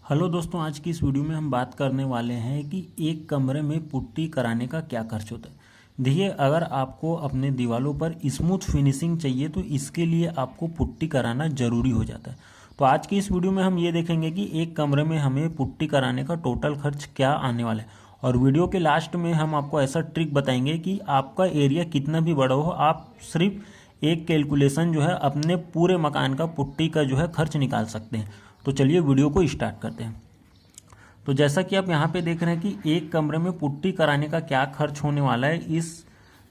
Hello दोस्तों, आज की इस वीडियो में हम बात करने वाले हैं कि एक कमरे में पुट्टी कराने का क्या खर्च होता है। देखिए, अगर आपको अपने दीवारों पर स्मूथ फिनिशिंग चाहिए तो इसके लिए आपको पुट्टी कराना ज़रूरी हो जाता है। तो आज की इस वीडियो में हम ये देखेंगे कि एक कमरे में हमें पुट्टी कराने का टोटल खर्च क्या आने वाला है, और वीडियो के लास्ट में हम आपको ऐसा ट्रिक बताएंगे कि आपका एरिया कितना भी बड़ा हो, आप सिर्फ एक कैलकुलेशन जो है अपने पूरे मकान का पुट्टी का जो है खर्च निकाल सकते हैं। तो चलिए वीडियो को स्टार्ट करते हैं। तो जैसा कि आप यहाँ पे देख रहे हैं कि एक कमरे में पुट्टी कराने का क्या खर्च होने वाला है, इस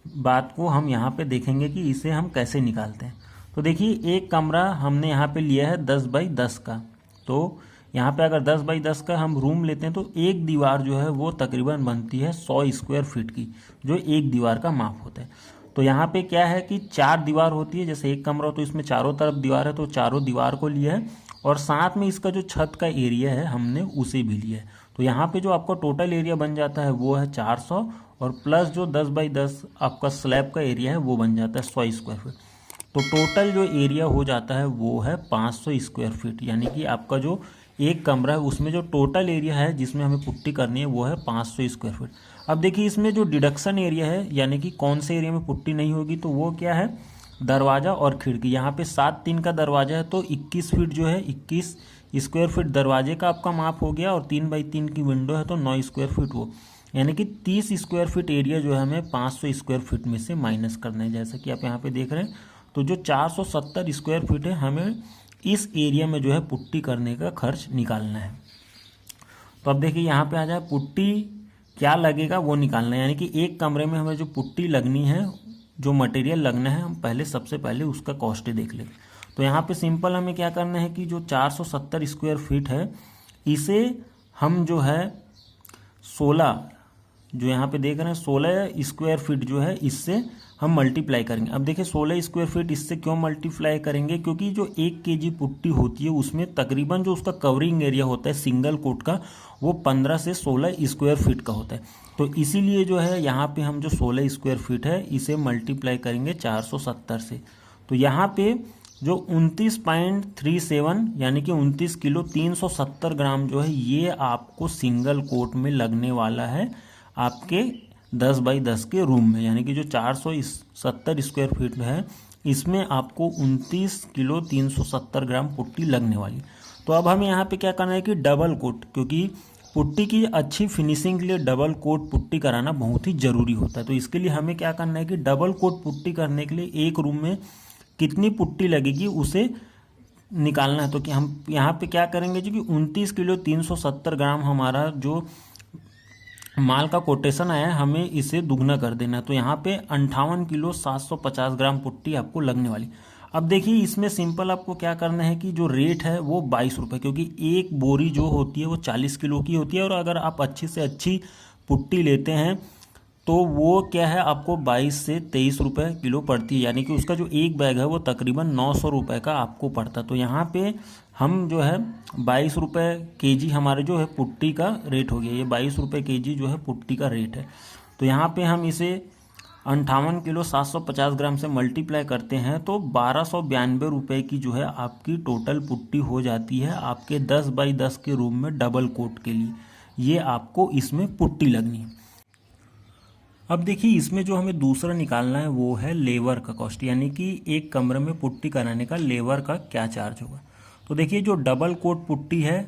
बात को हम यहाँ पे देखेंगे कि इसे हम कैसे निकालते हैं। तो देखिए, एक कमरा हमने यहाँ पे लिया है 10 बाई 10 का। तो यहाँ पे अगर 10 बाई 10 का हम रूम लेते हैं तो एक दीवार जो है वो तकरीबन बनती है 100 स्क्वायर फीट की, जो एक दीवार का माप होता है। तो यहाँ पे क्या है कि 4 दीवार होती है, जैसे एक कमरा हो तो इसमें चारों तरफ दीवार है, तो चारों दीवार को लिया है, और साथ में इसका जो छत का एरिया है हमने उसे भी लिया है। तो यहाँ पे जो आपका टोटल एरिया बन जाता है वो है 400, और प्लस जो 10 बाई 10 आपका स्लैब का एरिया है वो बन जाता है 100 स्क्वायर फीट। तो टोटल जो एरिया हो जाता है वो है 500 स्क्वायर फीट, यानी कि आपका जो एक कमरा है उसमें जो टोटल एरिया है जिसमें हमें पुट्टी करनी है वो है 500 स्क्वायर फीट। अब देखिए, इसमें जो डिडक्शन एरिया है, यानी कि कौन से एरिया में पुट्टी नहीं होगी, तो वो क्या है, दरवाज़ा और खिड़की। यहाँ पे 7-3 का दरवाज़ा है तो 21 फीट जो है 21 स्क्वायर फीट दरवाजे का आपका माप हो गया, और 3 बाई 3 की विंडो है तो 9 स्क्वायर फीट वो, यानी कि 30 स्क्वायर फीट एरिया जो है हमें 500 स्क्वायर फीट में से माइनस करना है। जैसा कि आप यहाँ पे देख रहे हैं, तो जो 470 स्क्वायर फीट है हमें इस एरिया में जो है पुट्टी करने का खर्च निकालना है। तो अब देखिए, यहाँ पे आ जाए पुट्टी क्या लगेगा वो निकालना है, यानी कि एक कमरे में हमें जो पुट्टी लगनी है, जो मटेरियल लगना है, हम पहले सबसे पहले उसका कॉस्ट देख लेंगे। तो यहाँ पे सिंपल हमें क्या करना है कि जो 470 स्क्वायर फीट है इसे हम जो है 16, जो यहाँ पे देख रहे हैं 16 स्क्वायर फीट जो है इससे हम मल्टीप्लाई करेंगे। अब देखिए, 16 स्क्वायर फीट इससे क्यों मल्टीप्लाई करेंगे, क्योंकि जो 1 केजी पुट्टी होती है उसमें तकरीबन जो उसका कवरिंग एरिया होता है सिंगल कोट का वो 15 से 16 स्क्वायर फीट का होता है। तो इसीलिए जो है यहाँ पे हम जो 16 स्क्वायर फीट है इसे मल्टीप्लाई करेंगे 470 से। तो यहाँ पे जो 29.37 यानी कि 29 किलो 370 ग्राम जो है ये आपको सिंगल कोट में लगने वाला है आपके 10 बाई 10 के रूम में, यानी कि जो 470 स्क्वायर फीट है इसमें आपको 29 किलो 370 ग्राम पुट्टी लगने वाली। तो अब हमें यहाँ पे क्या करना है कि डबल कोट, क्योंकि पुट्टी की अच्छी फिनिशिंग के लिए डबल कोट पुट्टी कराना बहुत ही ज़रूरी होता है। तो इसके लिए हमें क्या करना है कि डबल कोट पुट्टी करने के लिए एक रूम में कितनी पुट्टी लगेगी उसे निकालना है। तो कि हम यहाँ पे क्या करेंगे जी कि 29 किलो 370 ग्राम हमारा जो माल का कोटेशन आया है हमें इसे दुगना कर देना है। तो यहाँ पे 58 किलो 750 ग्राम पुट्टी आपको लगने वाली। अब देखिए, इसमें सिंपल आपको क्या करना है कि जो रेट है वो 22 रुपये, क्योंकि एक बोरी जो होती है वो 40 किलो की होती है, और अगर आप अच्छी से अच्छी पुट्टी लेते हैं तो वो क्या है आपको 22 से 23 रुपये किलो पड़ती है, यानी कि उसका जो एक बैग है वो तकरीबन 900 रुपये का आपको पड़ता। तो यहाँ पे हम जो है 22 रुपये केजी हमारे जो है पुट्टी का रेट हो गया, ये 22 रुपये केजी जो है पुट्टी का रेट है। तो यहाँ पे हम इसे 58 किलो 750 ग्राम से मल्टीप्लाई करते हैं तो 1292 रुपये की जो है आपकी टोटल पुट्टी हो जाती है आपके 10 बाई 10 के रूम में डबल कोट के लिए। ये आपको इसमें पुट्टी लगनी है। अब देखिए, इसमें जो हमें दूसरा निकालना है वो है लेबर का कॉस्ट, यानी कि एक कमरे में पुट्टी कराने का लेबर का क्या चार्ज होगा। तो देखिए, जो डबल कोट पुट्टी है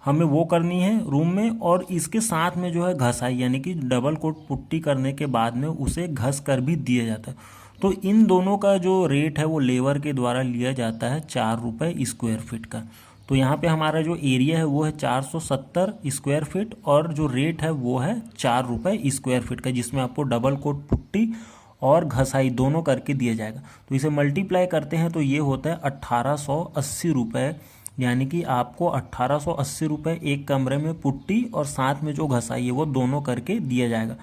हमें वो करनी है रूम में, और इसके साथ में जो है घसाई, यानी कि डबल कोट पुट्टी करने के बाद में उसे घस कर भी दिया जाता है। तो इन दोनों का जो रेट है वो लेबर के द्वारा लिया जाता है 4 रुपये स्क्वायर फीट का। तो यहाँ पे हमारा जो एरिया है वो है 470 स्क्वायर फीट, और जो रेट है वो है 4 रुपये स्क्वायर फीट का, जिसमें आपको डबल कोट पुट्टी और घसाई दोनों करके दिया जाएगा। तो इसे मल्टीप्लाई करते हैं तो ये होता है 1880 रुपये, यानी कि आपको 1880 रुपये एक कमरे में पुट्टी और साथ में जो घसाई है वो दोनों करके दिया जाएगा।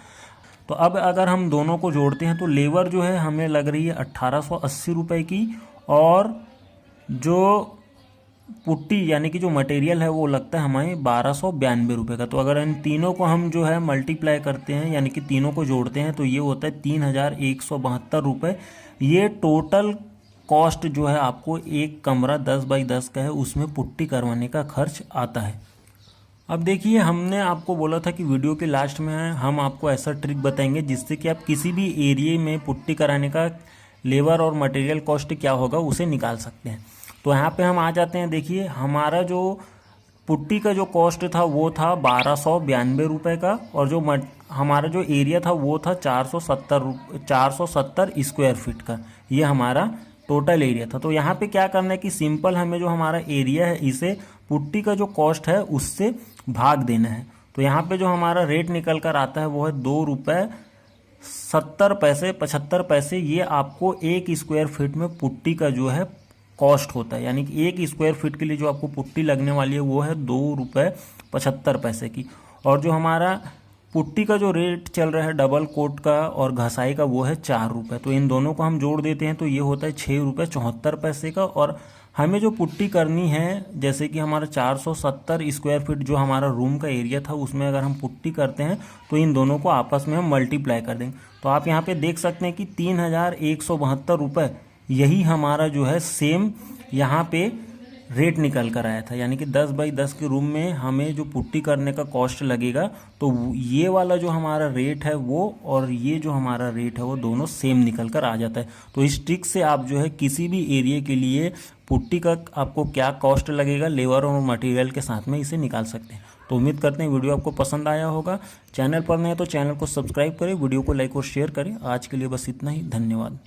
तो अब अगर हम दोनों को जोड़ते हैं तो लेबर जो है हमें लग रही है 1880 रुपये की, और जो पुट्टी यानी कि जो मटेरियल है वो लगता है हमें 1292 रुपये का। तो अगर इन तीनों को हम जो है मल्टीप्लाई करते हैं, यानी कि तीनों को जोड़ते हैं, तो ये होता है 3172 रुपये। ये टोटल कॉस्ट जो है आपको एक कमरा 10 बाई 10 का है उसमें पुट्टी करवाने का खर्च आता है। अब देखिए, हमने आपको बोला था कि वीडियो के लास्ट में हम आपको ऐसा ट्रिक बताएंगे जिससे कि आप किसी भी एरिया में पुट्टी कराने का लेबर और मटेरियल कॉस्ट क्या होगा उसे निकाल सकते हैं। तो यहाँ पे हम आ जाते हैं। देखिए, हमारा जो पुट्टी का जो कॉस्ट था वो था 1292 रुपये का, और जो हमारा जो एरिया था वो था 470 स्क्वायर फीट का। ये हमारा टोटल एरिया था। तो यहाँ पे क्या करना है कि सिंपल हमें जो हमारा एरिया है इसे पुट्टी का जो कॉस्ट है उससे भाग देना है। तो यहाँ पे जो हमारा रेट निकल कर आता है वो है 2 रुपये 75 पैसे। ये आपको 1 स्क्वायर फीट में पुट्टी का जो है कॉस्ट होता है, यानी कि 1 स्क्वायर फीट के लिए जो आपको पुट्टी लगने वाली है वो है 2 रुपये 75 पैसे की। और जो हमारा पुट्टी का जो रेट चल रहा है डबल कोट का और घसाई का वो है 4 रुपये। तो इन दोनों को हम जोड़ देते हैं तो ये होता है 6 रुपये 74 पैसे का। और हमें जो पुट्टी करनी है, जैसे कि हमारा 470 स्क्वायर फीट जो हमारा रूम का एरिया था उसमें अगर हम पुट्टी करते हैं तो इन दोनों को आपस में हम मल्टीप्लाई कर देंगे। तो आप यहाँ पे देख सकते हैं कि 3172 रुपये यही हमारा जो है सेम यहाँ पे रेट निकल कर आया था। यानी कि 10 बाई 10 के रूम में हमें जो पुट्टी करने का कॉस्ट लगेगा तो ये वाला जो हमारा रेट है वो और ये जो हमारा रेट है वो दोनों सेम निकल कर आ जाता है। तो इस ट्रिक से आप जो है किसी भी एरिया के लिए पुट्टी का आपको क्या कॉस्ट लगेगा लेबर और मटेरियल के साथ में इसे निकाल सकते हैं। तो उम्मीद करते हैं वीडियो आपको पसंद आया होगा। चैनल पर नए हैं तो चैनल को सब्सक्राइब करें, वीडियो को लाइक और शेयर करें। आज के लिए बस इतना ही, धन्यवाद।